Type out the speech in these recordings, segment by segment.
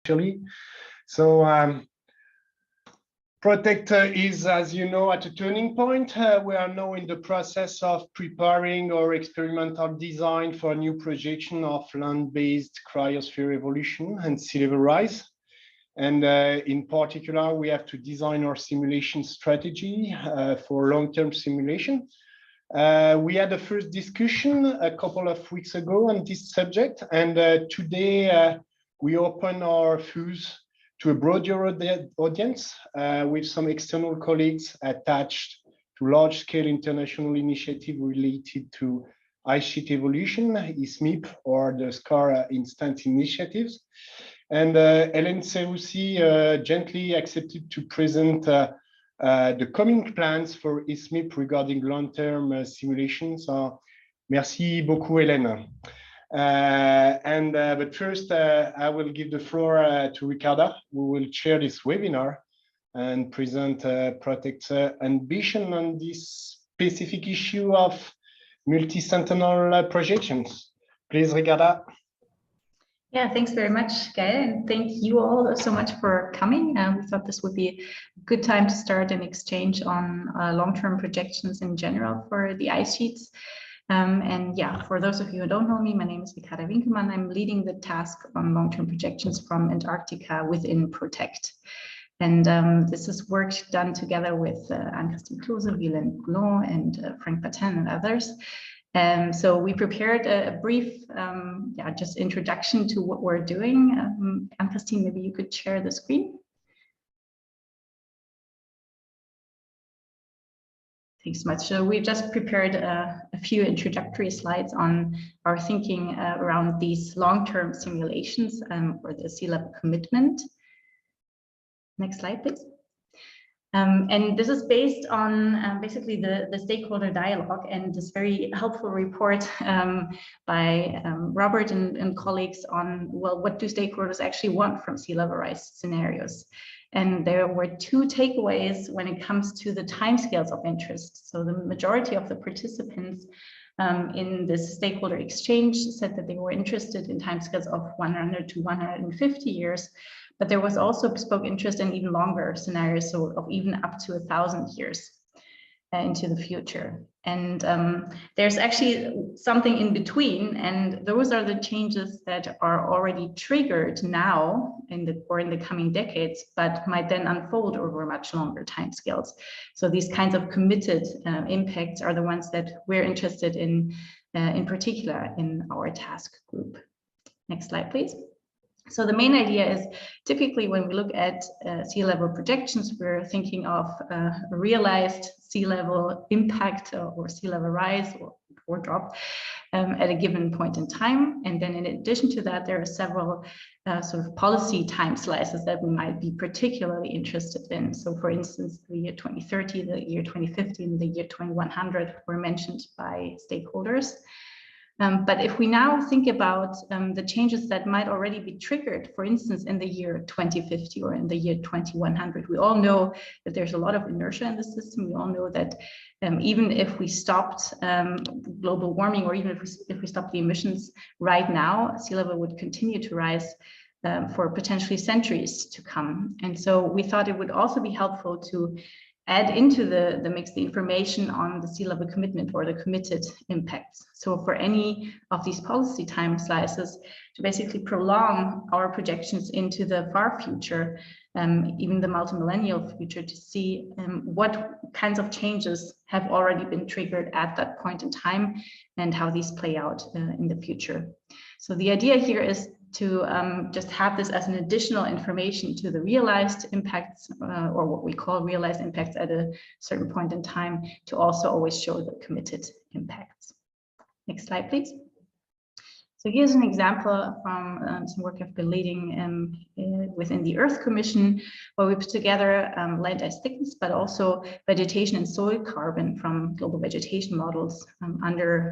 actually. So Protect is, as you know, at a turning point. We are now in the process of preparing our experimental design for a new projection of land-based cryosphere evolution and sea level rise. And in particular, we have to design our simulation strategy for long-term simulation. We had a first discussion a couple of weeks ago on this subject, and today we open our fuse to a broader audience with some external colleagues attached to large-scale international initiative related to ice sheet evolution, ISMIP, or the SCAR Instant Initiatives. And Hélène Seroussi gently accepted to present the coming plans for ISMIP regarding long-term simulations. Merci beaucoup, Hélène. But first, I will give the floor to Ricarda, who will chair this webinar and present Protect's ambition on this specific issue of multi-sentinel projections. Please, Ricarda. Yeah, thanks very much, Gael, and thank you all so much for coming. We thought this would be a good time to start an exchange on long-term projections in general for the ice sheets. And yeah, for those of you who don't know me, my name is Ricarda Winkelmann. I'm leading the task on long-term projections from Antarctica within Protect. And this is work done together with Anne-Christine Klose, Violaine Boulon, and Frank Batin and others. So we prepared a brief just introduction to what we're doing. Anne-Christine, maybe you could share the screen. Thanks so much. So we just prepared a few introductory slides on our thinking around these long-term simulations for the sea level commitment. Next slide, please. And this is based on basically the stakeholder dialogue and this very helpful report by Robert and colleagues on, well, what do stakeholders actually want from sea level rise scenarios? And there were two takeaways when it comes to the timescales of interest. So the majority of the participants in this stakeholder exchange said that they were interested in timescales of 100 to 150 years. But there was also bespoke interest in even longer scenarios, so of even up to 1,000 years into the future. And there's actually something in between, and those are the changes that are already triggered now in the coming decades, but might then unfold over much longer timescales. So these kinds of committed impacts are the ones that we're interested in particular in our task group. Next slide, please. So the main idea is typically when we look at sea level projections, we're thinking of realized sea level impact or sea level rise or drop at a given point in time. And then in addition to that, there are several sort of policy time slices that we might be particularly interested in. So for instance, the year 2030, the year 2050, and the year 2100 were mentioned by stakeholders. But if we now think about the changes that might already be triggered, for instance, in the year 2050 or in the year 2100, we all know that there's a lot of inertia in the system. We all know that even if we stopped global warming, or even if we stopped the emissions right now, sea level would continue to rise for potentially centuries to come. And so we thought it would also be helpful to add into the mix the information on the sea level commitment or the committed impacts. So for any of these policy time slices, to basically prolong our projections into the far future, even the multimillennial future, to see what kinds of changes have already been triggered at that point in time and how these play out in the future. So the idea here is to just have this as an additional information to the realized impacts or what we call realized impacts at a certain point in time, to also always show the committed impacts. Next slide, please. So here's an example from some work I've been leading within the Earth Commission, where we put together land ice thickness, but also vegetation and soil carbon from global vegetation models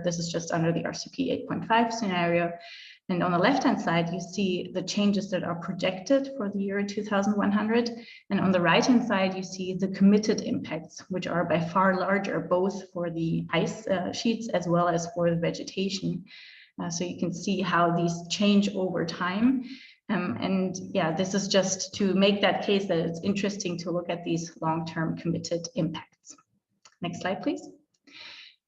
this is just under the RCP 8.5 scenario. And on the left-hand side, you see the changes that are projected for the year 2100. And on the right-hand side, you see the committed impacts, which are by far larger, both for the ice sheets as well as for the vegetation. So you can see how these change over time. And yeah, this is just to make that case that it's interesting to look at these long-term committed impacts. Next slide, please.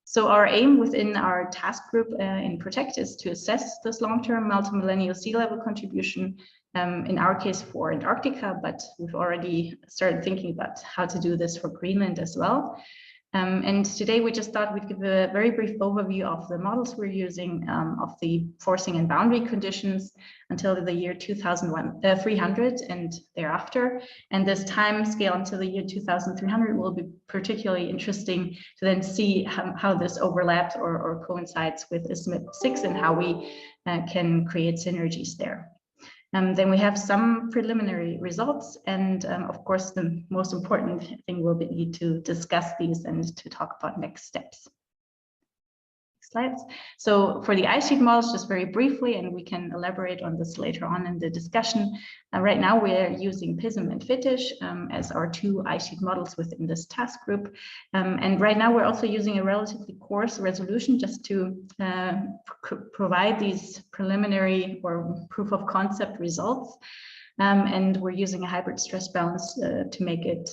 So our aim within our task group in PROTECT is to assess this long-term multimillennial sea level contribution, in our case for Antarctica, but we've already started thinking about how to do this for Greenland as well. And today we just thought we'd give a very brief overview of the models we're using, of the forcing and boundary conditions until the year 2300 and thereafter. And this time scale until the year 2300 will be particularly interesting to then see how this overlaps or coincides with ISMIP 6 and how we can create synergies there. Then we have some preliminary results, and of course, the most important thing will be to discuss these and to talk about next steps. Next slides. So for the ice sheet models, just very briefly, and we can elaborate on this later on in the discussion. Right now, we're using PISM and FITISH as our two ice sheet models within this task group. And right now, we're also using a relatively coarse resolution just to provide these preliminary or proof of concept results. And we're using a hybrid stress balance to make it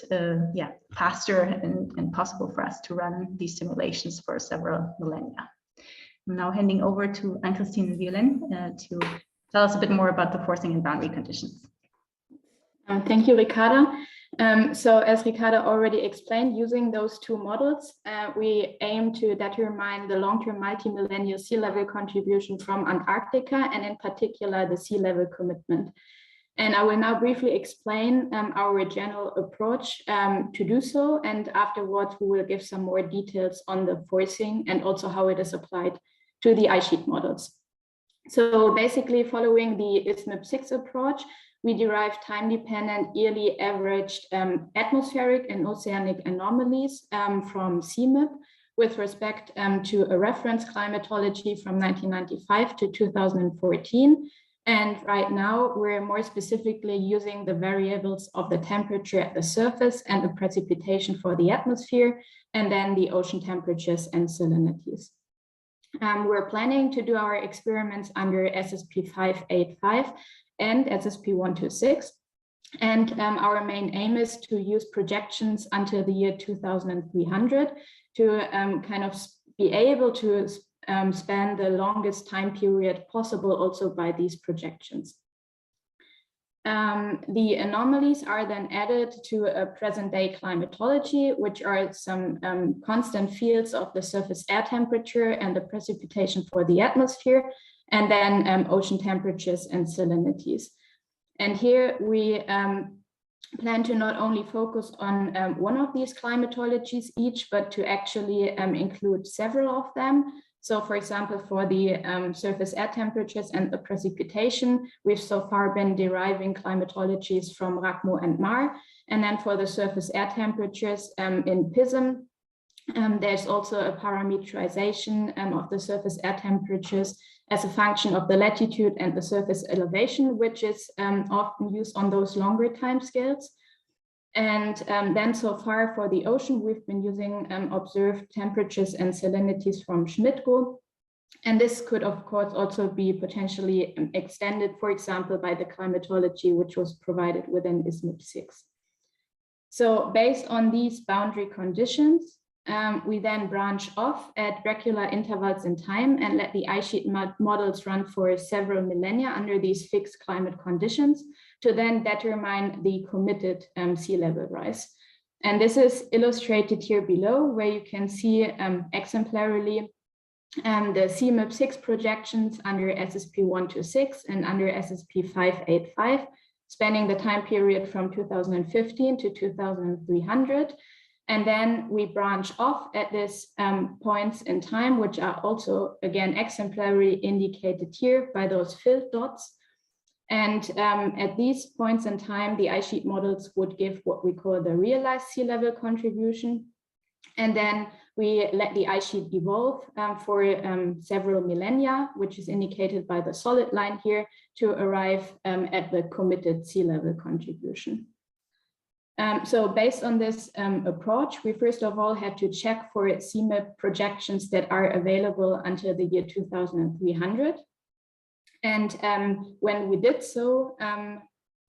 faster and possible for us to run these simulations for several millennia. I'm now handing over to Anne-Christine and Violaine to tell us a bit more about the forcing and boundary conditions. Thank you, Ricarda. So as Ricarda already explained, using those two models, we aim to determine the long-term multimillennial sea level contribution from Antarctica, and in particular, the sea level commitment. And I will now briefly explain our general approach to do so. And afterwards, we will give some more details on the forcing and also how it is applied to the ice sheet models. So basically, following the ISMIP 6 approach, we derive time-dependent, yearly averaged atmospheric and oceanic anomalies from CMIP with respect to a reference climatology from 1995 to 2014. And right now, we're more specifically using the variables of the temperature at the surface and the precipitation for the atmosphere, and then the ocean temperatures and salinities. We're planning to do our experiments under SSP 585 and SSP 126. And our main aim is to use projections until the year 2300 to kind of be able to span the longest time period possible also by these projections. The anomalies are then added to a present-day climatology, which are some constant fields of the surface air temperature and the precipitation for the atmosphere, and then ocean temperatures and salinities. And here we plan to not only focus on one of these climatologies each, but to actually include several of them. So for example, for the surface air temperatures and the precipitation, we've so far been deriving climatologies from RACMO and MAR. And then for the surface air temperatures in PISM, there's also a parameterization of the surface air temperatures as a function of the latitude and the surface elevation, which is often used on those longer timescales. And then so far for the ocean, we've been using observed temperatures and salinities from Schmidt-Go. And this could, of course, also be potentially extended, for example, by the climatology, which was provided within ISMIP 6. So based on these boundary conditions, we then branch off at regular intervals in time and let the ice sheet models run for several millennia under these fixed climate conditions to then determine the committed sea level rise. And this is illustrated here below, where you can see exemplarily the CMIP 6 projections under SSP 126 and under SSP 585, spanning the time period from 2015 to 2300. And then we branch off at these points in time, which are also, again, exemplarily indicated here by those filled dots. And at these points in time, the ice sheet models would give what we call the realized sea level contribution. And then we let the ice sheet evolve for several millennia, which is indicated by the solid line here, to arrive at the committed sea level contribution. So based on this approach, we first of all had to check for CMIP projections that are available until the year 2300. And when we did so,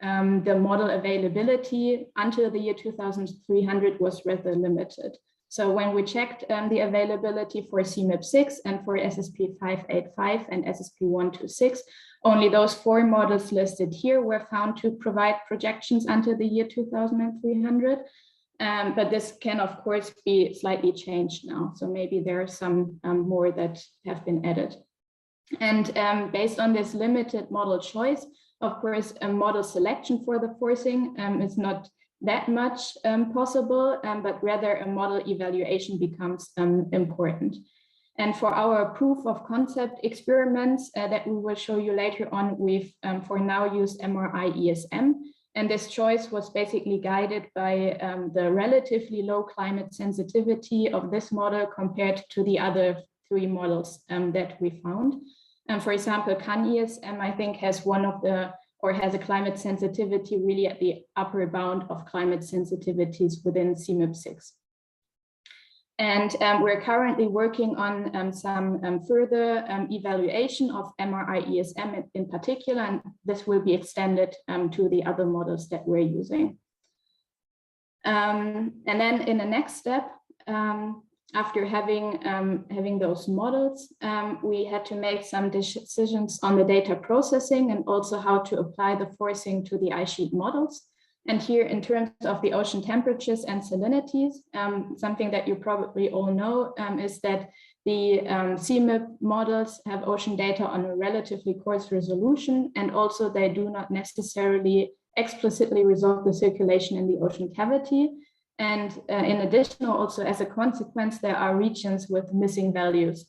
the model availability until the year 2300 was rather limited. So when we checked the availability for CMIP6 and for SSP585 and SSP126, only those 4 models listed here were found to provide projections until the year 2300. But this can, of course, be slightly changed now. So maybe there are some more that have been added. And based on this limited model choice, of course, a model selection for the forcing is not that much possible, but rather a model evaluation becomes important. And for our proof of concept experiments that we will show you later on, we've for now used MRI-ESM. And this choice was basically guided by the relatively low climate sensitivity of this model compared to the other 3 models that we found. And for example, CAN-ESM, I think, has has a climate sensitivity really at the upper bound of climate sensitivities within CMIP6. And we're currently working on some further evaluation of MRI-ESM in particular, and this will be extended to the other models that we're using. And then in the next step, after having those models, we had to make some decisions on the data processing and also how to apply the forcing to the ice sheet models. And here, in terms of the ocean temperatures and salinities, something that you probably all know is that the CMIP models have ocean data on a relatively coarse resolution, and also they do not necessarily explicitly resolve the circulation in the ocean cavity. And in addition, also as a consequence, there are regions with missing values.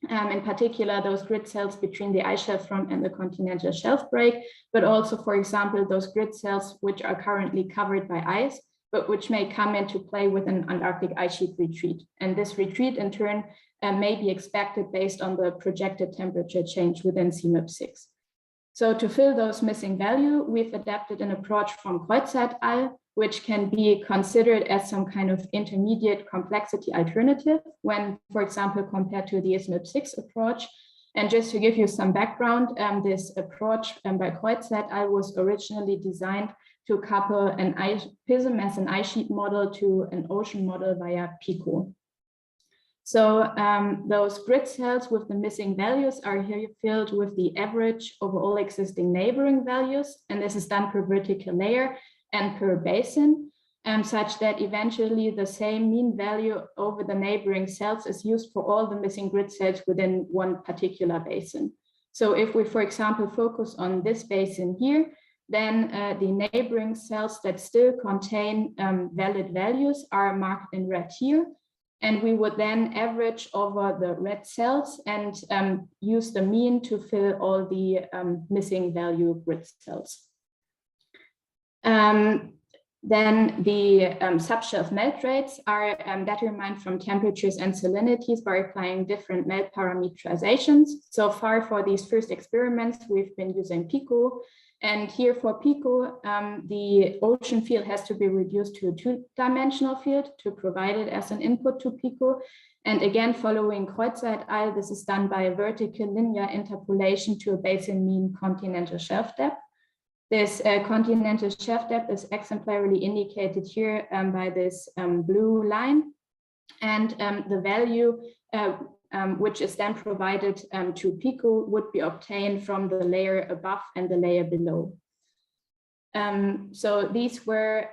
In particular, those grid cells between the ice shelf front and the continental shelf break, but also, for example, those grid cells which are currently covered by ice, but which may come into play with an Antarctic ice sheet retreat. And this retreat, in turn, may be expected based on the projected temperature change within CMIP6. So to fill those missing value, we've adapted an approach from Kreuzert al., which can be considered as some kind of intermediate complexity alternative when, for example, compared to the SMIP6 approach. And just to give you some background, this approach by Kreuzert al. Was originally designed to couple an PISM as an ice sheet model to an ocean model via PICO. So those grid cells with the missing values are here filled with the average over all existing neighboring values, and this is done per vertical layer and per basin, such that eventually the same mean value over the neighboring cells is used for all the missing grid cells within one particular basin. So if we, for example, focus on this basin here, then the neighboring cells that still contain valid values are marked in red here. And we would then average over the red cells and use the mean to fill all the missing value grid cells. Then the subshelf melt rates are determined from temperatures and salinities by applying different melt parameterizations. So far for these first experiments, we've been using PICO. And here for PICO, the ocean field has to be reduced to a 2-dimensional field to provide it as an input to PICO. And again, following Kreuzert al., this is done by a vertical linear interpolation to a basin mean continental shelf depth. This continental shelf depth is exemplarily indicated here by this blue line. And the value which is then provided to PICO would be obtained from the layer above and the layer below. So these were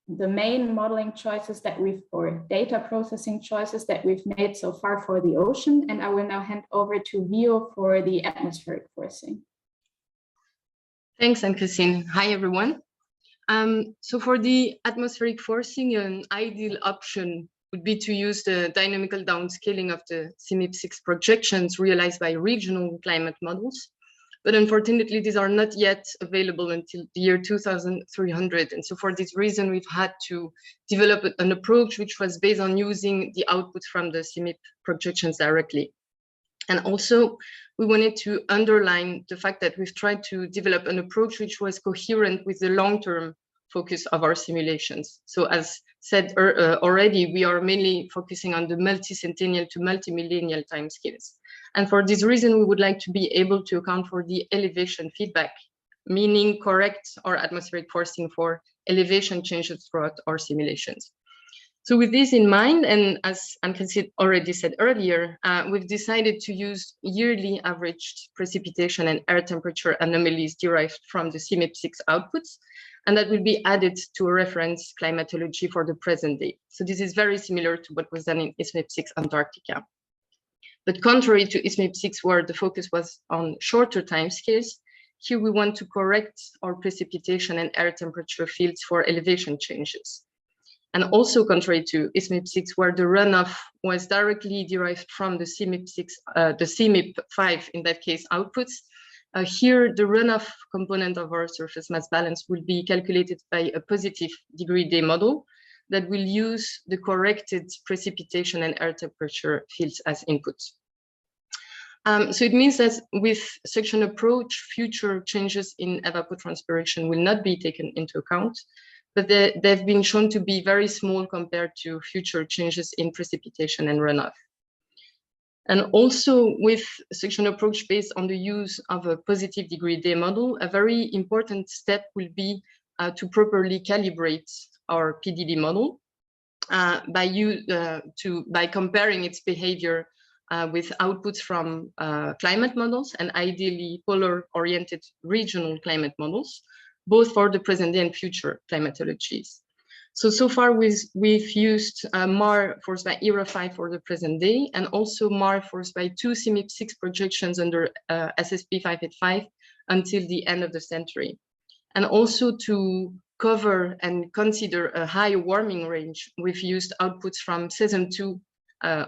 the main modeling choices that or data processing choices that we've made so far for the ocean. And I will now hand over to Vio for the atmospheric forcing. Thanks, Anne-Christine. Hi, everyone. So for the atmospheric forcing, an ideal option would be to use the dynamical downscaling of the CMIP6 projections realized by regional climate models. But unfortunately, these are not yet available until the year 2300. And so for this reason, we've had to develop an approach which was based on using the output from the CMIP projections directly. And also, we wanted to underline the fact that we've tried to develop an approach which was coherent with the long-term focus of our simulations. So as said already, we are mainly focusing on the multi-centennial to multi-millennial timescales. And for this reason, we would like to be able to account for the elevation feedback, meaning correct our atmospheric forcing for elevation changes throughout our simulations. So with this in mind, and as Anne-Christine already said earlier, we've decided to use yearly averaged precipitation and air temperature anomalies derived from the CMIP6 outputs, and that will be added to a reference climatology for the present day. So this is very similar to what was done in ISMIP6 Antarctica. But contrary to ISMIP6, where the focus was on shorter timescales, here we want to correct our precipitation and air temperature fields for elevation changes. And also contrary to ISMIP6, where the runoff was directly derived from the CMIP5, in that case, outputs, here the runoff component of our surface mass balance will be calculated by a positive degree day model that will use the corrected precipitation and air temperature fields as inputs. So it means that with such an approach, future changes in evapotranspiration will not be taken into account, but they've been shown to be very small compared to future changes in precipitation and runoff. And also with such an approach based on the use of a positive degree day model, a very important step will be to properly calibrate our PDD model by comparing its behavior with outputs from climate models and ideally polar-oriented regional climate models, both for the present day and future climatologies. So far we've used MAR forced by ERA5 for the present day, and also MAR forced by 2 CMIP6 projections under SSP 585 until the end of the century. And also to cover and consider a high warming range, we've used outputs from CESM2,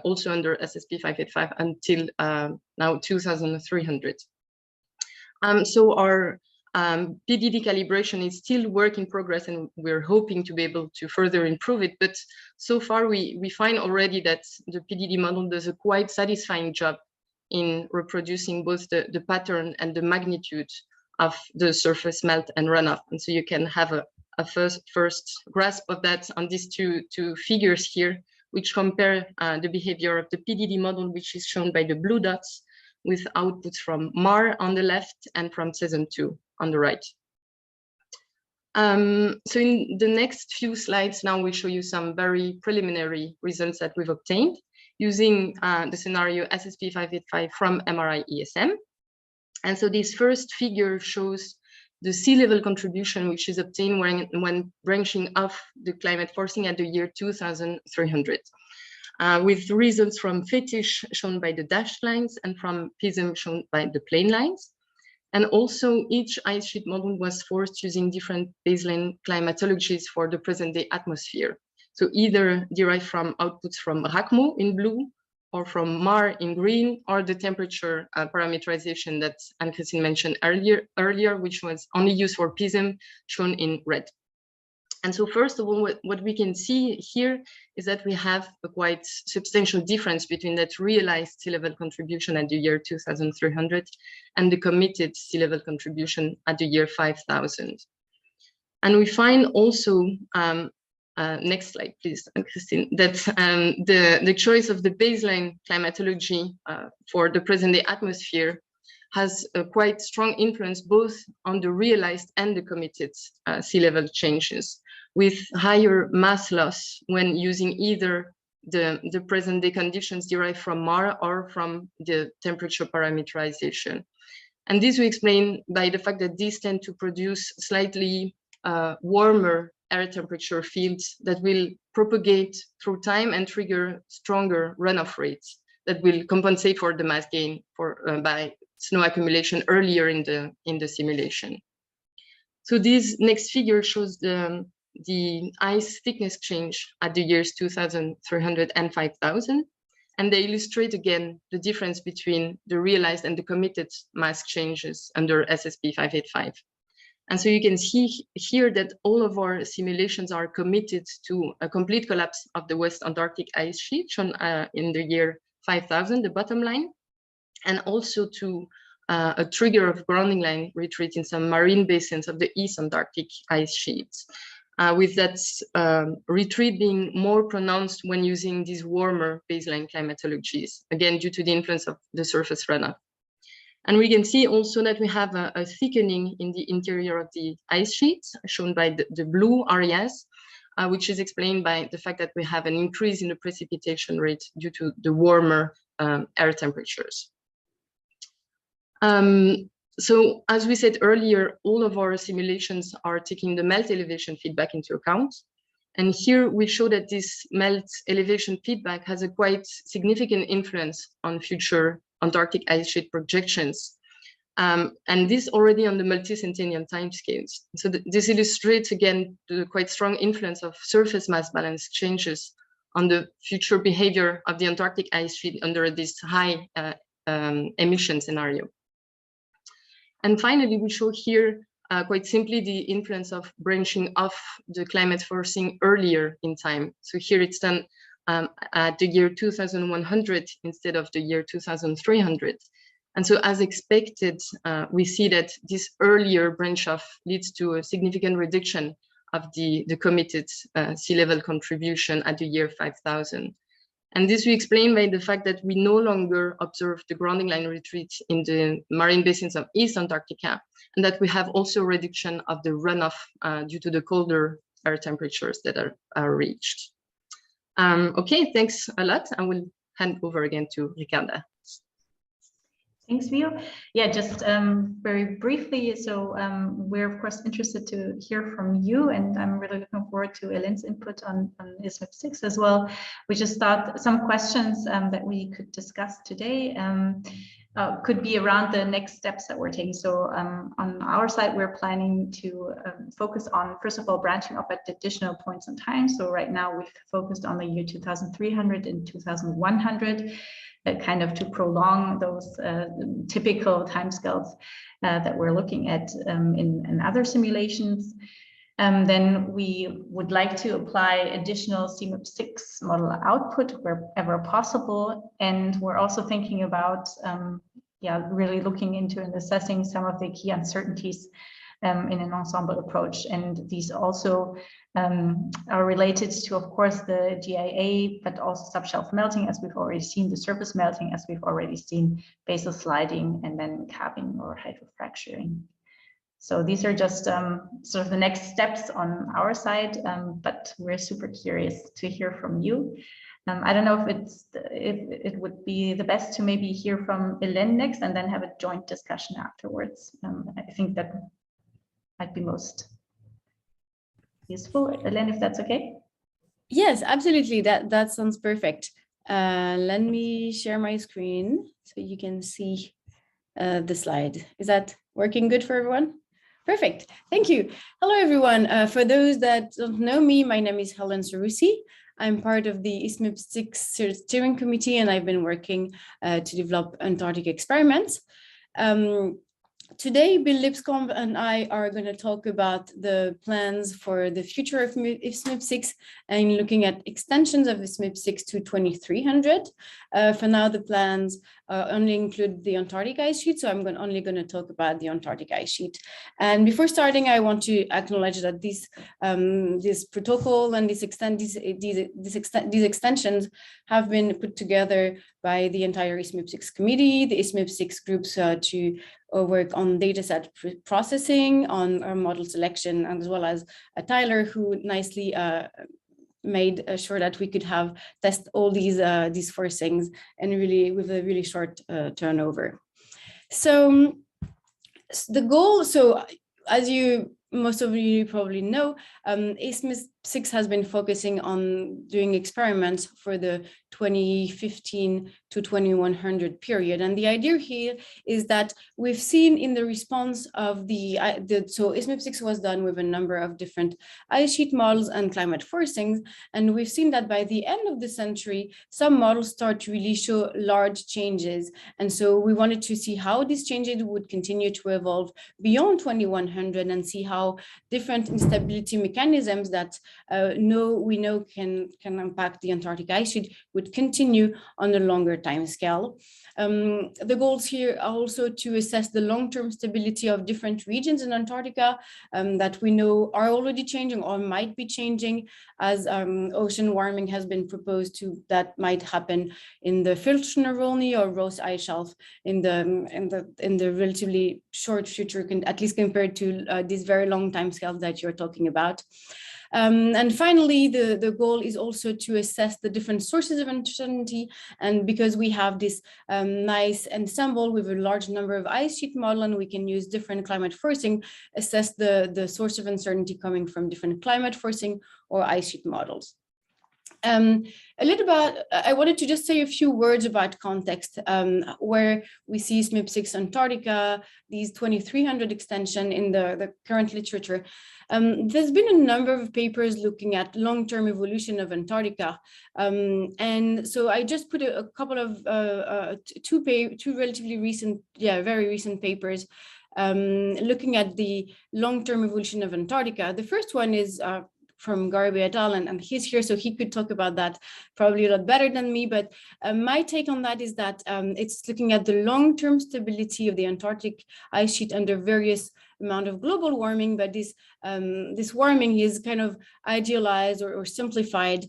also under SSP 585 until now 2300. So our PDD calibration is still work in progress, and we're hoping to be able to further improve it. But so far, we find already that the PDD model does a quite satisfying job in reproducing both the pattern and the magnitude of the surface melt and runoff. And so you can have a first grasp of that on these two figures here, which compare the behavior of the PDD model, which is shown by the blue dots, with outputs from MAR on the left and from CESM2 on the right. So in the next few slides, now we show you some very preliminary results that we've obtained using the scenario SSP 585 from MRI ESM. And so this first figure shows the sea level contribution, which is obtained when branching off the climate forcing at the year 2300. With results from Fetish shown by the dashed lines and from PISM shown by the plain lines. And also each ice sheet model was forced using different baseline climatologies for the present day atmosphere. So either derived from outputs from RACMO in blue, or from MAR in green, or the temperature parameterization that Anne-Christine mentioned earlier, which was only used for PISM, shown in red. And so first of all, what we can see here is that we have a quite substantial difference between that realized sea level contribution at the year 2300 and the committed sea level contribution at the year 5000. And we find also, next slide, please, Christine, that the choice of the baseline climatology for the present day atmosphere has a quite strong influence both on the realized and the committed sea level changes, with higher mass loss when using either the present day conditions derived from MAR or from the temperature parameterization. And this we explain by the fact that these tend to produce slightly warmer air temperature fields that will propagate through time and trigger stronger runoff rates that will compensate for the mass gain by snow accumulation earlier in the simulation. So this next figure shows the ice thickness change at the years 2300 and 5000, and they illustrate again the difference between the realized and the committed mass changes under SSP 585. And so you can see here that all of our simulations are committed to a complete collapse of the West Antarctic ice sheet, shown in the year 5000, the bottom line, and also to a trigger of grounding line retreat in some marine basins of the East Antarctic ice sheets. with that retreat being more pronounced when using these warmer baseline climatologies, again, due to the influence of the surface runoff. And we can see also that we have a thickening in the interior of the ice sheets, shown by the blue areas, which is explained by the fact that we have an increase in the precipitation rate due to the warmer air temperatures. So as we said earlier, all of our simulations are taking the melt elevation feedback into account. And here we show that this melt elevation feedback has a quite significant influence on future Antarctic ice sheet projections. And this already on the multi-centennial timescales. So this illustrates again the quite strong influence of surface mass balance changes on the future behavior of the Antarctic ice sheet under this high emission scenario. And finally, we show here quite simply the influence of branching off the climate forcing earlier in time. So here it's done at the year 2100 instead of the year 2300. And so as expected, we see that this earlier branch off leads to a significant reduction of the committed sea level contribution at the year 5000. And this we explain by the fact that we no longer observe the grounding line retreat in the marine basins of East Antarctica, and that we have also a reduction of the runoff due to the colder air temperatures that are reached. Okay, thanks a lot. I will hand over again to Ricarda. Thanks, Vio. Yeah, just very briefly. So we're of course interested to hear from you, and I'm really looking forward to Ellen's input on ISMIP 6 as well. We just thought some questions that we could discuss today could be around the next steps that we're taking. So on our side, we're planning to focus on, first of all, branching off at additional points in time. So right now we've focused on the year 2300 and 2100. Kind of to prolong those typical timescales that we're looking at in other simulations. Then we would like to apply additional CMIP 6 model output wherever possible. And we're also thinking about really looking into and assessing some of the key uncertainties in an ensemble approach. And these also are related to, of course, the GIA, but also subshelf melting, as we've already seen, the surface melting, as we've already seen, basal sliding, and then calving or hydrofracturing. So these are just sort of the next steps on our side, but we're super curious to hear from you. I don't know if it would be the best to maybe hear from Elaine next and then have a joint discussion afterwards. I think that might be most useful. Elaine, if that's okay? Yes, absolutely. That sounds perfect. Let me share my screen so you can see the slide. Is that working good for everyone? Perfect. Thank you. Hello, everyone. For those that don't know me, my name is Helen Sarusi. I'm part of the ISMIP 6 steering committee, and I've been working to develop Antarctic experiments. Today, Bill Lipscomb and I are going to talk about the plans for the future of ISMIP 6 and looking at extensions of ISMIP 6 to 2300. For now, the plans only include the Antarctic ice sheet, so I'm only going to talk about the Antarctic ice sheet. And before starting, I want to acknowledge that this protocol and these extensions have been put together by the entire ISMIP 6 committee, the ISMIP 6 groups to work on dataset processing, on our model selection, as well as Tyler, who nicely made sure that we could test all these forcings and really with a really short turnover. So the goal, so as most of you probably know, ISMIP 6 has been focusing on doing experiments for the 2015 to 2100 period. And the idea here is that we've seen in the response of so ISMIP 6 was done with a number of different ice sheet models and climate forcings. And we've seen that by the end of the century, some models start to really show large changes. And so we wanted to see how these changes would continue to evolve beyond 2100 and see how how different instability mechanisms that we know can impact the Antarctic ice sheet would continue on a longer time scale. The goals here are also to assess the long-term stability of different regions in Antarctica that we know are already changing or might be changing as ocean warming has been proposed to, that might happen in the Filchner-Volney or Ross ice shelf in the relatively short future, at least compared to these very long time scales that you're talking about. And finally, the goal is also to assess the different sources of uncertainty. And because we have this nice ensemble with a large number of ice sheet model, and we can use different climate forcing, assess the source of uncertainty coming from different climate forcing or ice sheet models. I wanted to just say a few words about context, where we see SMIP6 Antarctica, these 2300 extension in the current literature. There's been a number of papers looking at long-term evolution of Antarctica. And so I just put a couple of two relatively recent, very recent papers looking at the long-term evolution of Antarctica. The first one is from Garby et al. And he's here, so he could talk about that probably a lot better than me. But my take on that is that it's looking at the long-term stability of the Antarctic ice sheet under various amount of global warming, but this warming is kind of idealized or simplified.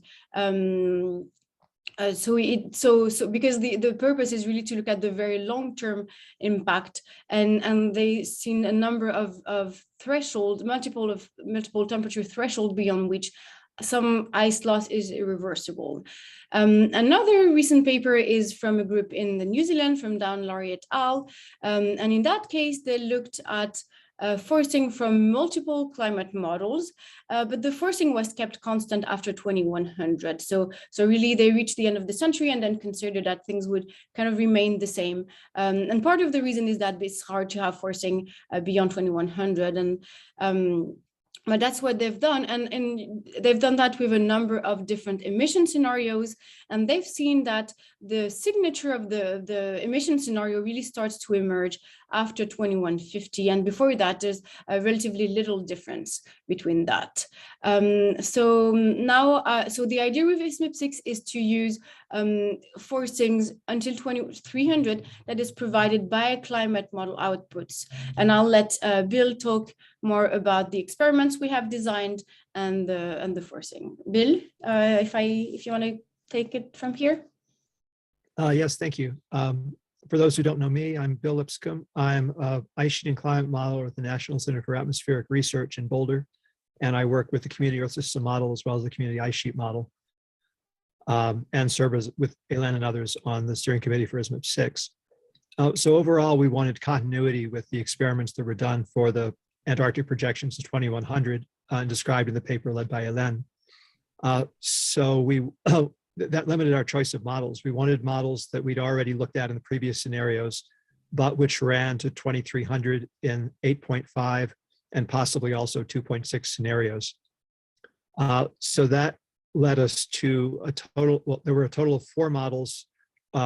So because the purpose is really to look at the very long-term impact, and they've seen a number of thresholds, multiple temperature threshold beyond which some ice loss is irreversible. Another recent paper is from a group in New Zealand, from Down-Laurie et al. And in that case, they looked at forcing from multiple climate models, but the forcing was kept constant after 2100. So really they reached the end of the century and then considered that things would kind of remain the same. And part of the reason is that it's hard to have forcing beyond 2100. And but that's what they've done. And they've done that with a number of different emission scenarios. And they've seen that the signature of the emission scenario really starts to emerge after 2150. And before that, there's a relatively little difference between that. So the idea with SMIP6 is to use forcings until 2300 that is provided by climate model outputs. And I'll let Bill talk more about the experiments we have designed and the forcing. Bill, if you want to take it from here. Yes, thank you. For those who don't know me, I'm Bill Lipscomb. I'm an ice sheet and climate modeler at the National Center for Atmospheric Research in Boulder, and I work with the Community Earth System Model as well as the Community Ice Sheet Model, and serve with Elen and others on the steering committee for SMIP6. So overall, we wanted continuity with the experiments that were done for the Antarctic projections to 2100 and described in the paper led by Elen. So that limited our choice of models. We wanted models that we'd already looked at in the previous scenarios, but which ran to 2300 in 8.5 and possibly also 2.6 scenarios. So that led us to there were a total of 4 models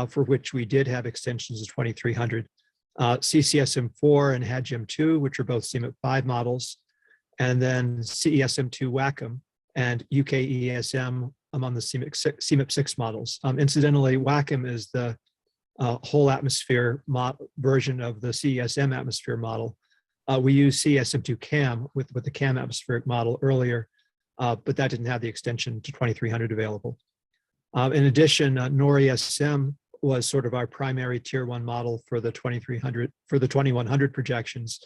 for which we did have extensions of 2300. CCSM4 and HADGEM2, which are both CMIP5 models, and then CESM2 WACM and UKESM among the CMIP6 models. Incidentally, WACM is the whole atmosphere version of the CESM atmosphere model. We used CESM2 CAM with the CAM atmospheric model earlier, but that didn't have the extension to 2300 available. In addition, NORESM was sort of our primary tier 1 model for the 2100 projections.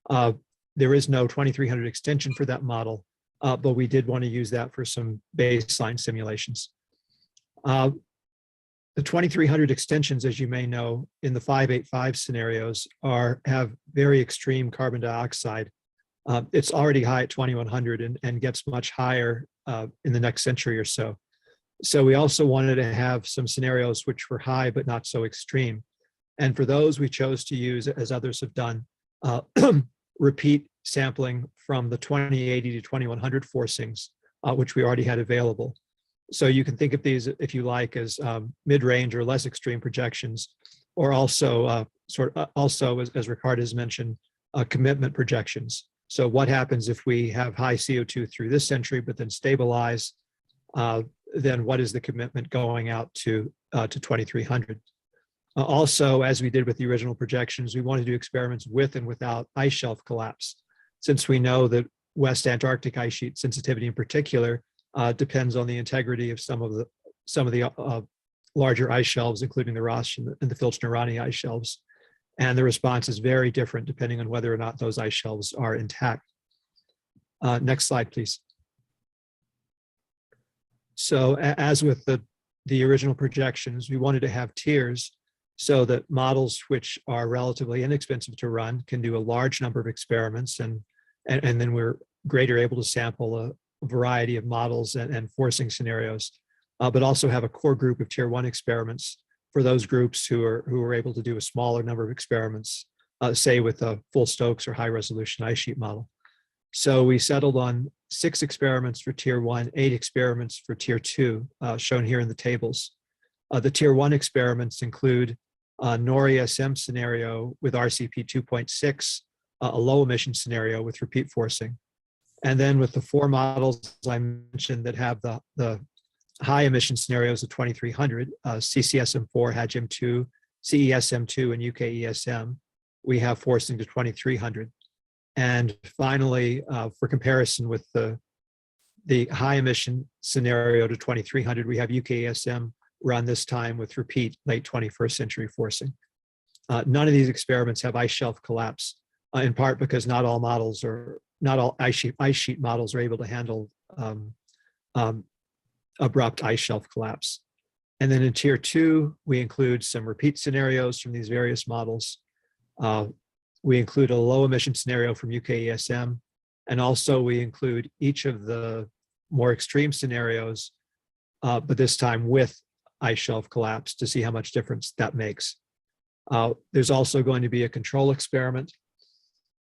There is no 2300 extension for that model, but we did want to use that for some baseline simulations. The 2300 extensions, as you may know, in the 585 scenarios have very extreme carbon dioxide. It's already high at 2100 and gets much higher in the next century or so. So we also wanted to have some scenarios which were high but not so extreme. And for those, we chose to use, as others have done, repeat sampling from the 2080 to 2100 forcings, which we already had available. So you can think of these, if you like, as mid-range or less extreme projections, or also as Ricarda has mentioned, commitment projections. So what happens if we have high CO2 through this century, but then stabilize? Then what is the commitment going out to 2300? Also, as we did with the original projections, we want to do experiments with and without ice shelf collapse, since we know that West Antarctic ice sheet sensitivity in particular depends on the integrity of some of the larger ice shelves, including the Ross and the Filch-Nerani ice shelves. And the response is very different depending on whether or not those ice shelves are intact. Next slide, please. So as with the original projections, we wanted to have tiers so that models which are relatively inexpensive to run can do a large number of experiments, and then we're greater able to sample a variety of models and forcing scenarios, but also have a core group of tier 1 experiments for those groups who are able to do a smaller number of experiments, say with a full Stokes or high resolution ice sheet model. So we settled on 6 experiments for tier 1, 8 experiments for tier 2, shown here in the tables. The tier 1 experiments include a NOR-ESM scenario with RCP 2.6, a low emission scenario with repeat forcing. And then with the 4 models I mentioned that have the high emission scenarios of 2300, CCSM4, HAGM2, CESM2, and UKESM, we have forcing to 2300. And finally, for comparison with the high emission scenario to 2300, we have UKESM run this time with repeat late 21st century forcing. None of these experiments have ice shelf collapse, in part because not all ice sheet models are able to handle abrupt ice shelf collapse. And then in tier 2, we include some repeat scenarios from these various models. We include a low emission scenario from UKESM, and also we include each of the more extreme scenarios, but this time with ice shelf collapse to see how much difference that makes. There's also going to be a control experiment.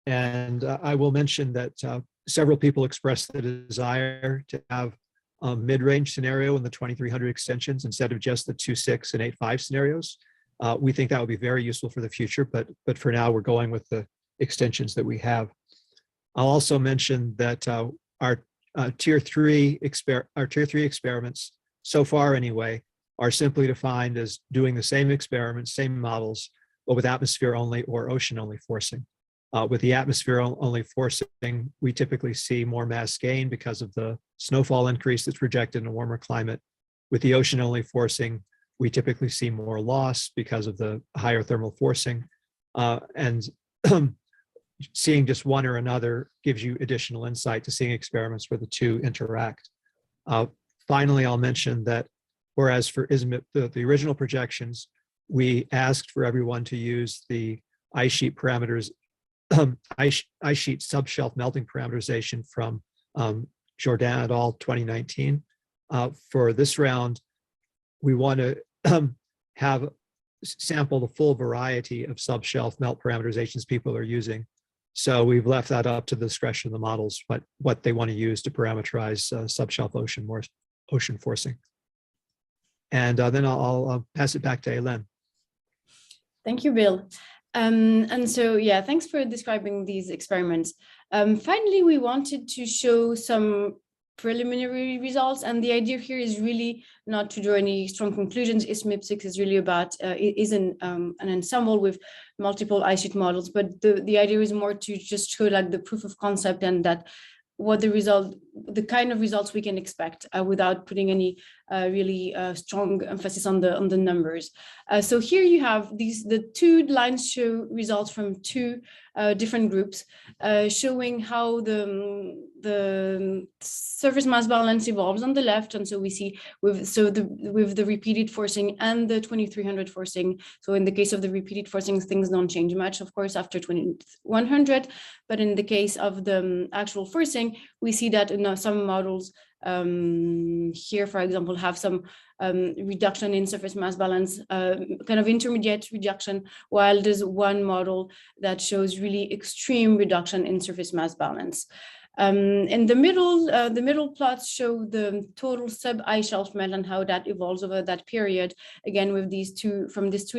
And I will mention that several people expressed the desire to have a mid-range scenario in the 2300 extensions instead of just the 2.6 and 8.5 scenarios. We think that would be very useful for the future, but for now we're going with the extensions that we have. I'll also mention that our tier 3 experiments, so far anyway, are simply defined as doing the same experiments, same models, but with atmosphere only or ocean only forcing. With the atmosphere only forcing, we typically see more mass gain because of the snowfall increase that's projected in a warmer climate. With the ocean only forcing, we typically see more loss because of the higher thermal forcing. And seeing just one or another gives you additional insight to seeing experiments where the two interact. Finally, I'll mention that whereas for ISMIP, the original projections, we asked for everyone to use the ice sheet parameters, ice sheet subshelf melting parameterization from Jourdain et al. 2019. For this round, we want to sample the full variety of subshelf melt parameterizations people are using. So we've left that up to the discretion of the models, what they want to use to parameterize subshelf ocean forcing. And then I'll pass it back to Hélène. Thank you, Bill. And so, yeah, thanks for describing these experiments. Finally, we wanted to show some preliminary results, and the idea here is really not to draw any strong conclusions. ISMIP6 is really about an ensemble with multiple ice sheet models, but the idea is more to just show like the proof of concept and that what the kind of results we can expect without putting any really strong emphasis on the numbers. So here you have the 2 lines show results from 2 different groups, showing how the surface mass balance evolves on the left. And so we see with the repeated forcing and the 2300 forcing. So in the case of the repeated forcing, things don't change much, of course, after 2100. But in the case of the actual forcing, we see that in some models here, for example, have some reduction in surface mass balance, kind of intermediate reduction, while there's one model that shows really extreme reduction in surface mass balance. In the middle plots show the total sub-ice shelf melt and how that evolves over that period, again with these two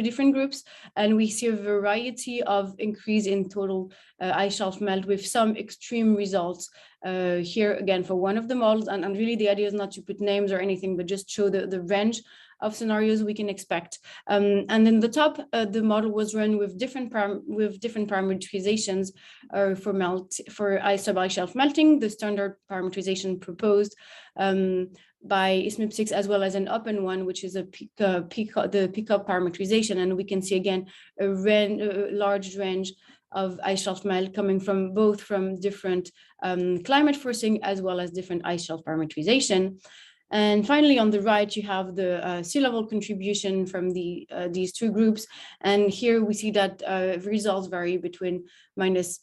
different groups, and we see a variety of increase in total ice shelf melt with some extreme results here again for one of the models, and really the idea is not to put names or anything, but just show the range of scenarios we can expect. And in the top, the model was run with different parameterizations for sub-ice shelf melting, the standard parameterization proposed by ISMIP6, as well as an open one, which is the peak-up parameterization. And we can see again a large range of ice shelf melt coming from different climate forcing as well as different ice shelf parameterization. And finally, on the right, you have the sea level contribution from these two groups. And here we see that results vary between minus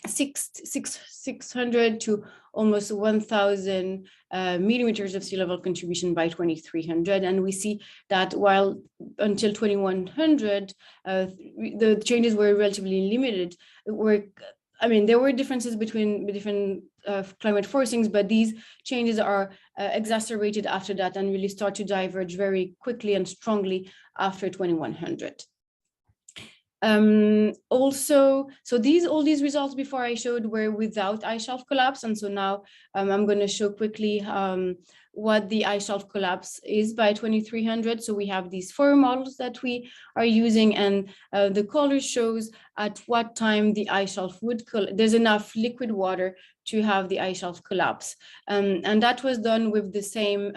600 to almost 1,000 millimeters of sea level contribution by 2300. And we see that while until 2100, the changes were relatively limited. There were differences between different climate forcings, but these changes are exacerbated after that and really start to diverge very quickly and strongly after 2100. Also, so all these results before I showed were without ice shelf collapse, and so now I'm going to show quickly what the ice shelf collapse is by 2300. So we have these 4 models that we are using, and the color shows at what time the ice shelf would there's enough liquid water to have the ice shelf collapse, and that was done with the same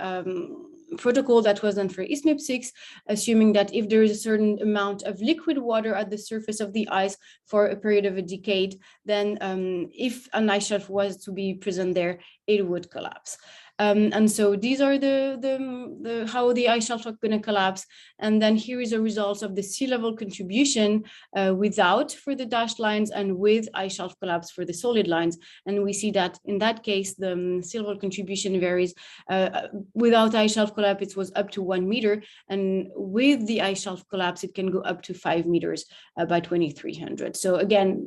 protocol that was done for ISMIP6, assuming that if there is a certain amount of liquid water at the surface of the ice for a period of a decade, then if an ice shelf was to be present there, it would collapse. And so these are the how the ice shelf are going to collapse. And then here is a result of the sea level contribution without for the dashed lines and with ice shelf collapse for the solid lines. And we see that in that case, the sea level contribution varies. Without ice shelf collapse, it was up to 1 meter. And with the ice shelf collapse, it can go up to 5 meters by 2300. So again,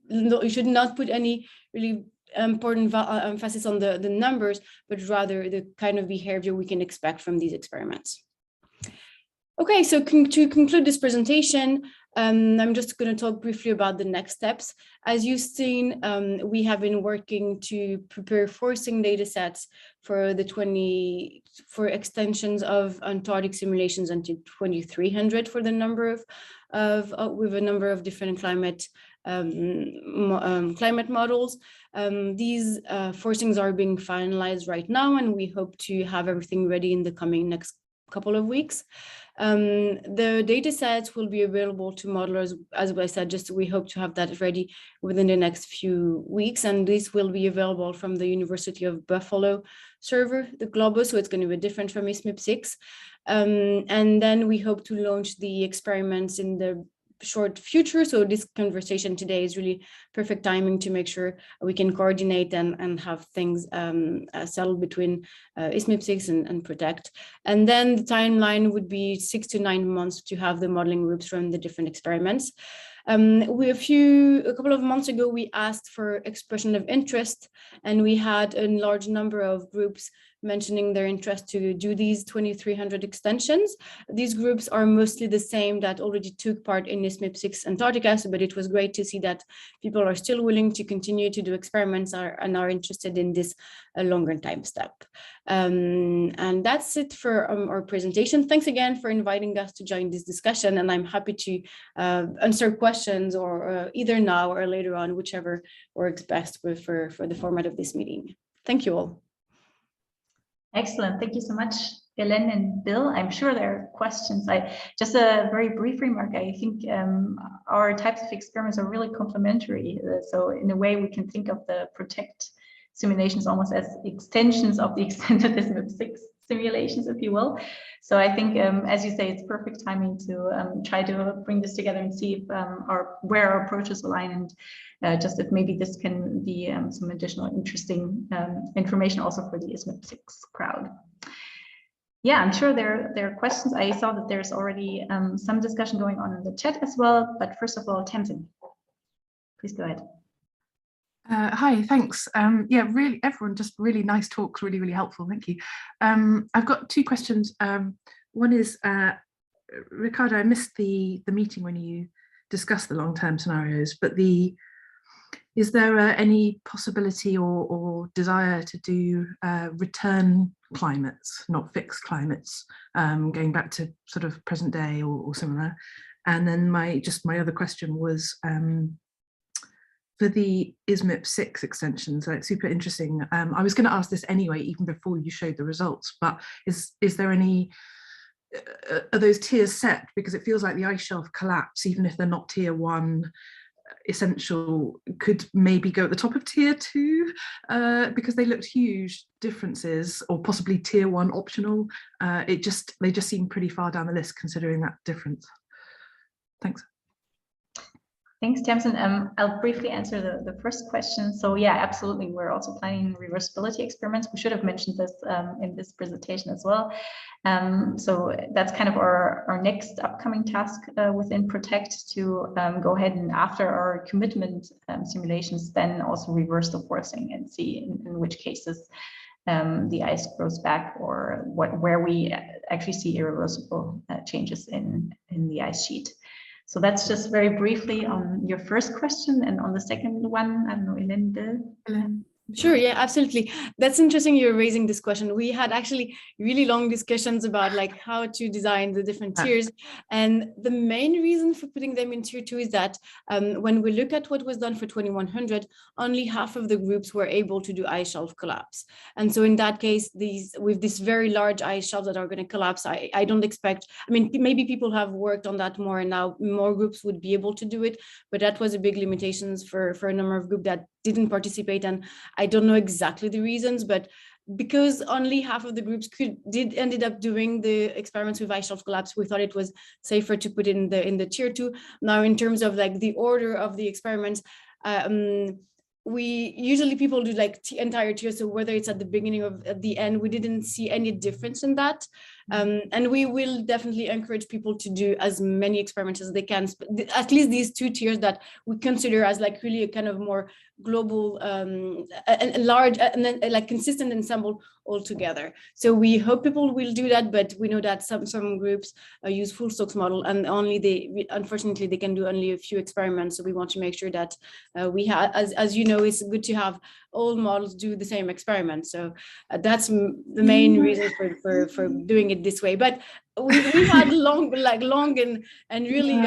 you should not put any really important emphasis on the numbers, but rather the kind of behavior we can expect from these experiments. Okay, so to conclude this presentation, I'm just going to talk briefly about the next steps. As you've seen, we have been working to prepare forcing data sets for extensions of Antarctic simulations until 2300 for the number with a number of different climate models. These forcings are being finalized right now, and we hope to have everything ready in the coming next couple of weeks. The data sets will be available to modelers, as I said, we hope to have that ready within the next few weeks, and this will be available from the University of Buffalo server, the Globus, so it's going to be different from ISMIP6. And then we hope to launch the experiments in the short future. So this conversation today is really perfect timing to make sure we can coordinate and have things settled between ISMIP6 and Protect. And then the timeline would be 6 to 9 months to have the modeling groups run the different experiments. A couple of months ago, we asked for expression of interest, and we had a large number of groups mentioning their interest to do these 2300 extensions. These groups are mostly the same that already took part in ISMIP6 Antarctica, but it was great to see that people are still willing to continue to do experiments and are interested in this longer time step. And that's it for our presentation. Thanks again for inviting us to join this discussion, and I'm happy to answer questions or either now or later on, whichever works best for the format of this meeting. Thank you all. Excellent. Thank you so much, Hélène and Bill. I'm sure there are questions. Just a very brief remark. I think our types of experiments are really complementary. So in a way, we can think of the Protect simulations almost as extensions of the extended ISMIP6 simulations, if you will. So I think, as you say, it's perfect timing to try to bring this together and see if where our approaches align, and just if maybe this can be some additional interesting information also for the ISMIP6 crowd. Yeah, I'm sure there are questions. I saw that there's already some discussion going on in the chat as well. But first of all, Tamsin, please go ahead. Hi, thanks. Yeah, really, everyone, just really nice talks, really, really helpful. Thank you. I've got two questions. One is, Ricarda, I missed the meeting when you discussed the long-term scenarios, but is there any possibility or desire to do return climates, not fixed climates, going back to sort of present day or similar? And then my other question was, for the ISMIP 6 extensions, it's super interesting. I was going to ask this anyway, even before you showed the results, but is there any, are those tiers set? Because it feels like the ice shelf collapse, even if they're not tier 1 essential, could maybe go at the top of tier 2, because they looked huge differences, or possibly tier 1 optional. They just seem pretty far down the list considering that difference. Thanks. Thanks, Tamsin. I'll briefly answer the first question. So yeah, absolutely. We're also planning reversibility experiments. We should have mentioned this in this presentation as well. So that's kind of our next upcoming task within Protect, to go ahead and, after our commitment simulations, then also reverse the forcing and see in which cases the ice grows back, or where we actually see irreversible changes in the ice sheet. So that's just very briefly on your first question. And on the second one, I don't know, Elaine. Sure, yeah, absolutely. That's interesting you're raising this question. We had actually really long discussions about like how to design the different tiers. And the main reason for putting them in tier 2 is that when we look at what was done for 2100, only half of the groups were able to do ice shelf collapse. And so in that case, with this very large ice shelves that are going to collapse, I don't expect, I mean, maybe people have worked on that more and now more groups would be able to do it, but that was a big limitations for a number of groups that didn't participate. And I don't know exactly the reasons, but because only half of the groups ended up doing the experiments with ice shelf collapse, we thought it was safer to put in the tier 2. Now, in terms of like the order of the experiments, we usually people do like entire tiers. So whether it's at the beginning or at the end, we didn't see any difference in that. And we will definitely encourage people to do as many experiments as they can, at least these 2 tiers that we consider as like really a kind of more global and large and then like consistent ensemble altogether. So we hope people will do that, but we know that some groups use full Stokes model, and unfortunately they can do only a few experiments. So we want to make sure that we have, as you know, it's good to have all models do the same experiment. So that's the main reason for doing it this way. But we had long and really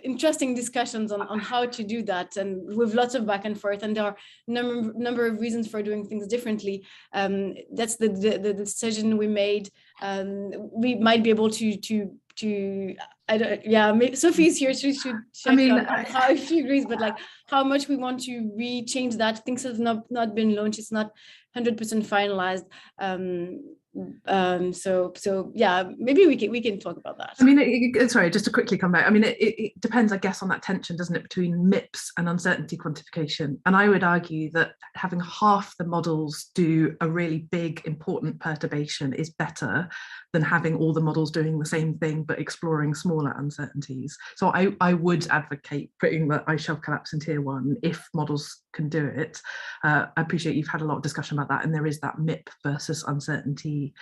interesting discussions on how to do that, and with lots of back and forth, and there are number of reasons for doing things differently. That's the decision we made. We might be able to I don't, yeah, Sophie's here, she should check on how she agrees, but like how much we want to re-change that. Things have not been launched, it's not 100% finalized. So yeah, maybe we can talk about that. I mean, sorry, just to quickly come back. I mean, it depends, I guess, on that tension, doesn't it, between MIPS and uncertainty quantification. And I would argue that having half the models do a really big, important perturbation is better than having all the models doing the same thing but exploring smaller uncertainties. So I would advocate putting the ice shelf collapse in tier 1 if models can do it. I appreciate you've had a lot of discussion about that, and there is that MIP versus uncertainty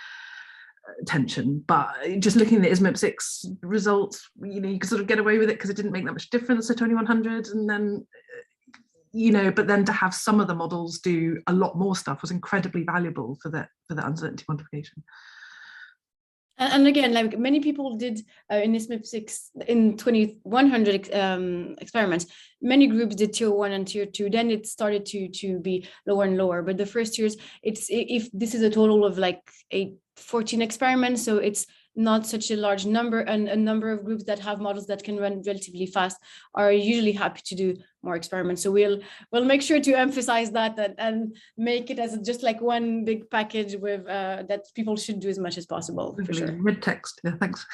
tension, but just looking at the ISMIP 6 results, you know, you could sort of get away with it because it didn't make that much difference to 2100, and then but then to have some of the models do a lot more stuff was incredibly valuable for the uncertainty quantification. And again, like many people did in ISMIP 6 in 2100 experiments, many groups did tier 1 and tier 2. Then it started to be lower and lower. But the first years, if this is a total of like 14 experiments, so it's not such a large number, and a number of groups that have models that can run relatively fast are usually happy to do more experiments. So we'll make sure to emphasize that and make it as just like one big package with that people should do as much as possible, for sure. Red text, yeah, thanks.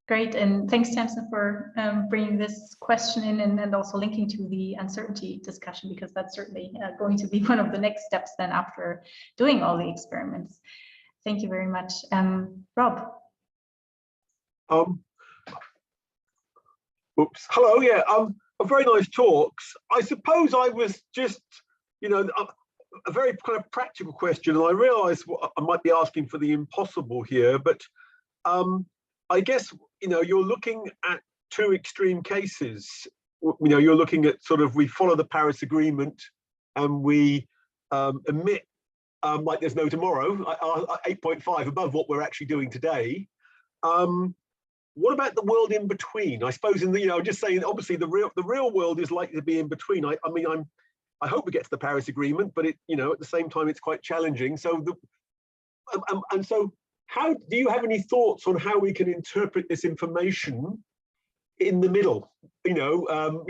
Great, and thanks, Tamsin, for bringing this question in and also linking to the uncertainty discussion, because that's certainly going to be one of the next steps then after doing all the experiments. Thank you very much. Rob. Oops. Hello. Yeah. very nice talks. I suppose I was just, you know, a very kind of practical question, and I realise I might be asking for the impossible here, but I guess, you know, you're looking at two extreme cases. You know, you're looking at sort of, we follow the Paris Agreement and we emit like there's no tomorrow, 8.5 above what we're actually doing today. What about the world in between? I suppose, in the, you know, just saying, obviously the real world is likely to be in between. I mean, I hope we get to the Paris Agreement, but it, you know, at the same time, it's quite challenging. So, and so, how do you have any thoughts on how we can interpret this information in the middle? You know,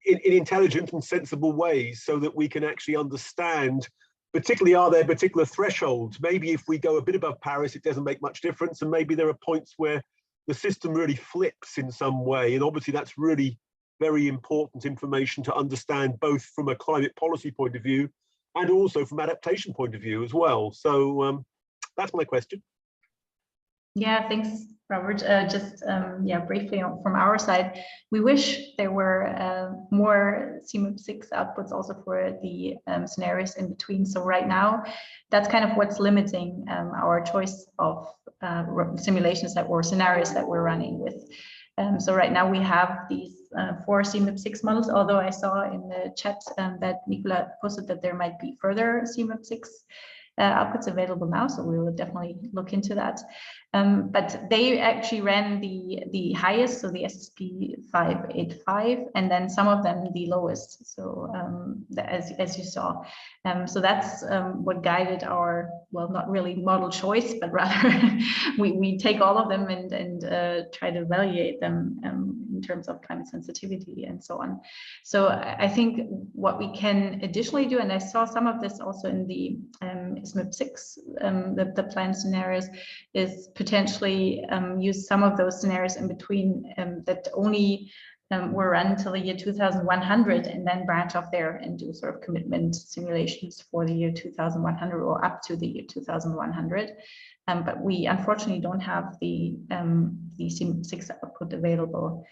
in intelligent and sensible ways, so that we can actually understand. Particularly, are there particular thresholds? Maybe if we go a bit above Paris, it doesn't make much difference, and maybe there are points where the system really flips in some way, and obviously that's really very important information to understand, both from a climate policy point of view and also from adaptation point of view as well. So that's my question. Yeah, thanks, Robert. Yeah, briefly from our side, we wish there were more CMIP6 outputs also for the scenarios in between. So right now, that's kind of what's limiting our choice of simulations or scenarios that we're running with. So right now we have these 4 CMIP6 models, although I saw in the chat that Nicola posted that there might be further CMIP6 outputs available now, so we will definitely look into that. But they actually ran the highest, so the SSP 585, and then some of them the lowest. So as you saw, so that's what guided our, well, not really model choice, but rather we take all of them and try to evaluate them in terms of climate sensitivity and so on. So I think what we can additionally do, and I saw some of this also in the SMIP6, the planned scenarios, is potentially use some of those scenarios in between that only were run until the year 2100, and then branch off there and do sort of commitment simulations for the year 2100 or up to the year 2100. But we unfortunately don't have the CMIP6 output available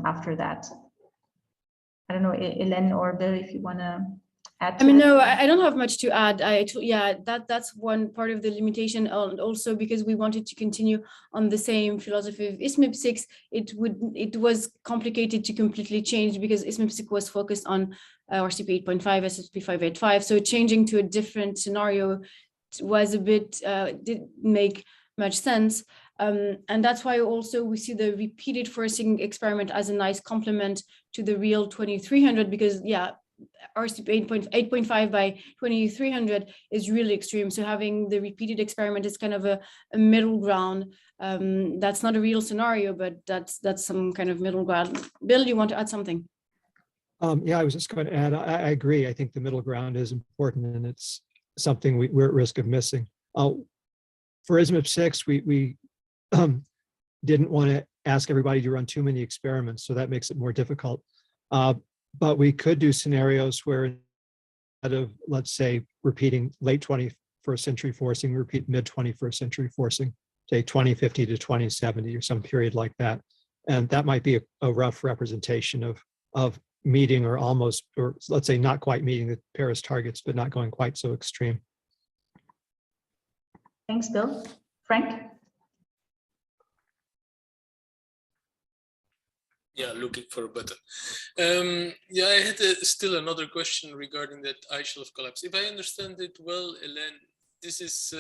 after that. I don't know, Ellen or Bill, if you want to add to I mean, that. no, I don't have much to add. Yeah, that's one part of the limitation, and also because we wanted to continue on the same philosophy of SMIP6, it was complicated to completely change, because SMIP6 was focused on RCP 8.5, SSP 585. So changing to a different scenario was a bit, didn't make much sense. And that's why also we see the repeated forcing experiment as a nice complement to the real 2300, because yeah, RCP 8.5 by 2300 is really extreme. So having the repeated experiment is kind of a middle ground. That's not a real scenario, but that's some kind of middle ground. Bill, you want to add something? Yeah, I was just going to add, I agree. I think the middle ground is important, and it's something we're at risk of missing. For SMIP6, we didn't want to ask everybody to run too many experiments, so that makes it more difficult. But we could do scenarios where, instead of, let's say, repeating late 21st century forcing, repeat mid 21st century forcing, say 2050 to 2070 or some period like that. And that might be a rough representation of meeting or almost, or let's say not quite meeting the Paris targets, but not going quite so extreme. Thanks, Bill. Frank? Yeah, looking for a button. Yeah, I had still another question regarding that ice shelf collapse. If I understand it well, Hélène, this is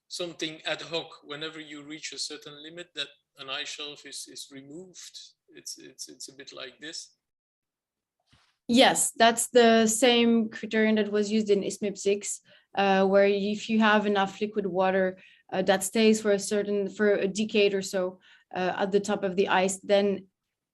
something ad hoc. Whenever you reach a certain limit, that an ice shelf is removed. It's a bit like this. Yes, that's the same criterion that was used in SMIP6, where if you have enough liquid water that stays for a decade or so at the top of the ice, then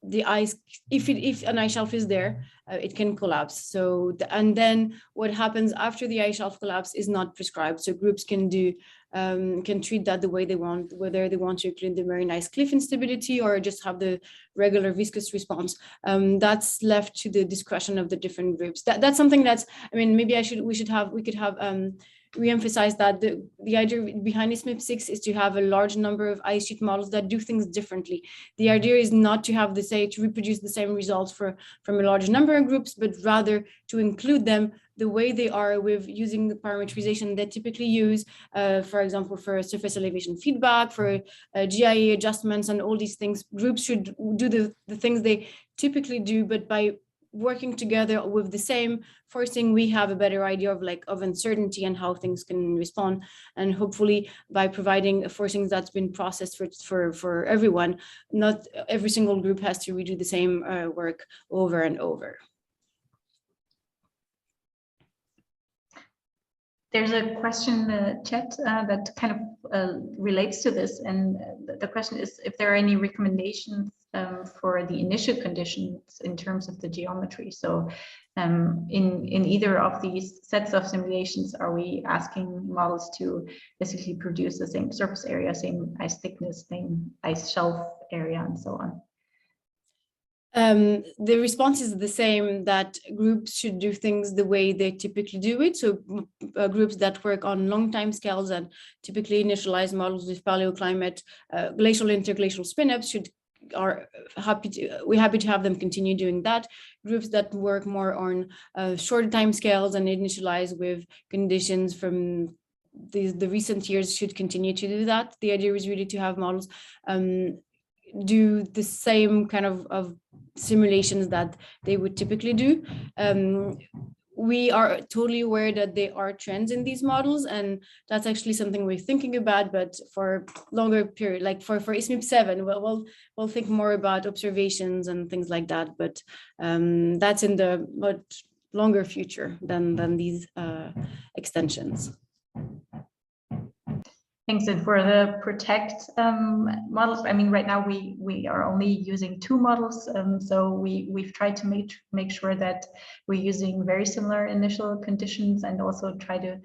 the ice, if an ice shelf is there, it can collapse. So, and then what happens after the ice shelf collapse is not prescribed. So groups can treat that the way they want, whether they want to include the marine ice cliff instability or just have the regular viscous response. That's left to the discretion of the different groups. That's something that's, I mean, maybe we could have re-emphasize that the idea behind ISMIP6 is to have a large number of ice sheet models that do things differently. The idea is not to have to reproduce the same results from a large number of groups, but rather to include them the way they are with using the parameterization they typically use, for example, for surface elevation feedback, for GIA adjustments and all these things. Groups should do the things they typically do, but by working together with the same forcing, we have a better idea of uncertainty and how things can respond. And hopefully by providing a forcing that's been processed for everyone, not every single group has to redo the same work over and over. There's a question in the chat that kind of relates to this. And the question is if there are any recommendations for the initial conditions in terms of the geometry. So in either of these sets of simulations, are we asking models to basically produce the same surface area, same ice thickness, same ice shelf area, and so on? The response is the same, that groups should do things the way they typically do it. So groups that work on long time scales and typically initialize models with paleoclimate, glacial interglacial spin-ups we're happy to have them continue doing that. Groups that work more on shorter time scales and initialize with conditions from the recent years should continue to do that. The idea is really to have models do the same kind of simulations that they would typically do. We are totally aware that there are trends in these models, and that's actually something we're thinking about, but for longer period, like for ISMIP7, we'll think more about observations and things like that, but that's in the much longer future than these extensions. Thanks. And for the protect models, I mean, right now we are only using 2 models. So we've tried to make sure that we're using very similar initial conditions and also try to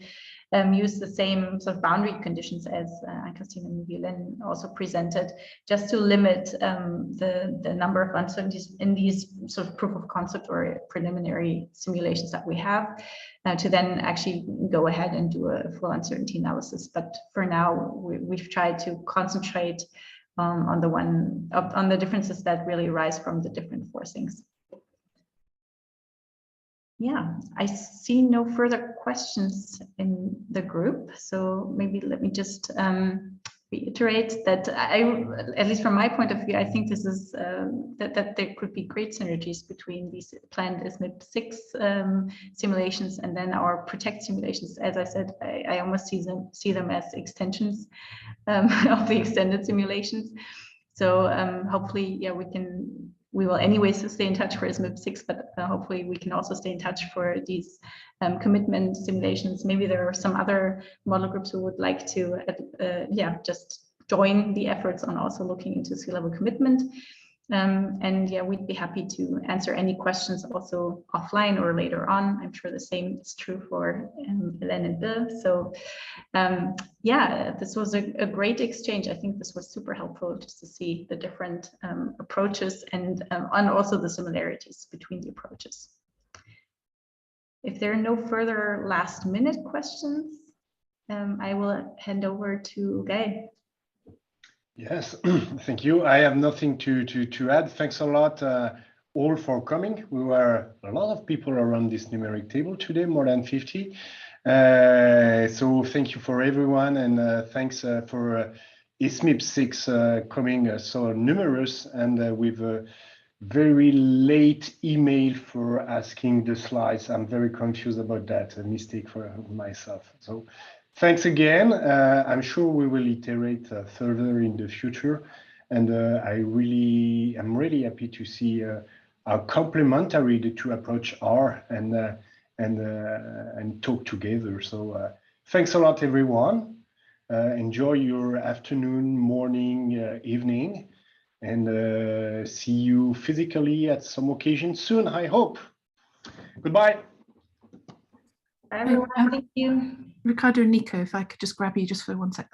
use the same sort of boundary conditions as Anne-Christine and Violaine also presented, just to limit the number of uncertainties in these sort of proof of concept or preliminary simulations that we have, to then actually go ahead and do a full uncertainty analysis. But for now, we've tried to concentrate on the differences that really arise from the different forcings. Yeah, I see no further questions in the group. So maybe let me just reiterate that at least from my point of view, I think this is that there could be great synergies between these planned ISMIP6 simulations and then our protect simulations. As I said, I almost see them as extensions of the extended simulations. So hopefully, yeah, we will anyways stay in touch for ISMIP6, but hopefully we can also stay in touch for these commitment simulations. Maybe there are some other model groups who would like to, just join the efforts on also looking into sea level commitment. And yeah, we'd be happy to answer any questions also offline or later on. I'm sure the same is true for Hélène and Bill. So yeah, this was a great exchange. I think this was super helpful just to see the different approaches and also the similarities between the approaches. If there are no further last minute questions, I will hand over to Guy. Yes, thank you. I have nothing to add. Thanks a lot all for coming. We were a lot of people around this numeric table today, more than 50. So thank you for everyone, and thanks for ISMIP6 coming so numerous and with a very late email for asking the slides. I'm very confused about that, a mistake for myself. So thanks again. I'm sure we will iterate further in the future, and I'm really happy to see how complementary the two approaches are, and talk together. So thanks a lot, everyone. Enjoy your afternoon, morning, evening, and see you physically at some occasion soon, I hope. Goodbye. Bye, everyone. Thank you. Ricardo and Nico, if I could just grab you just for 1 sec.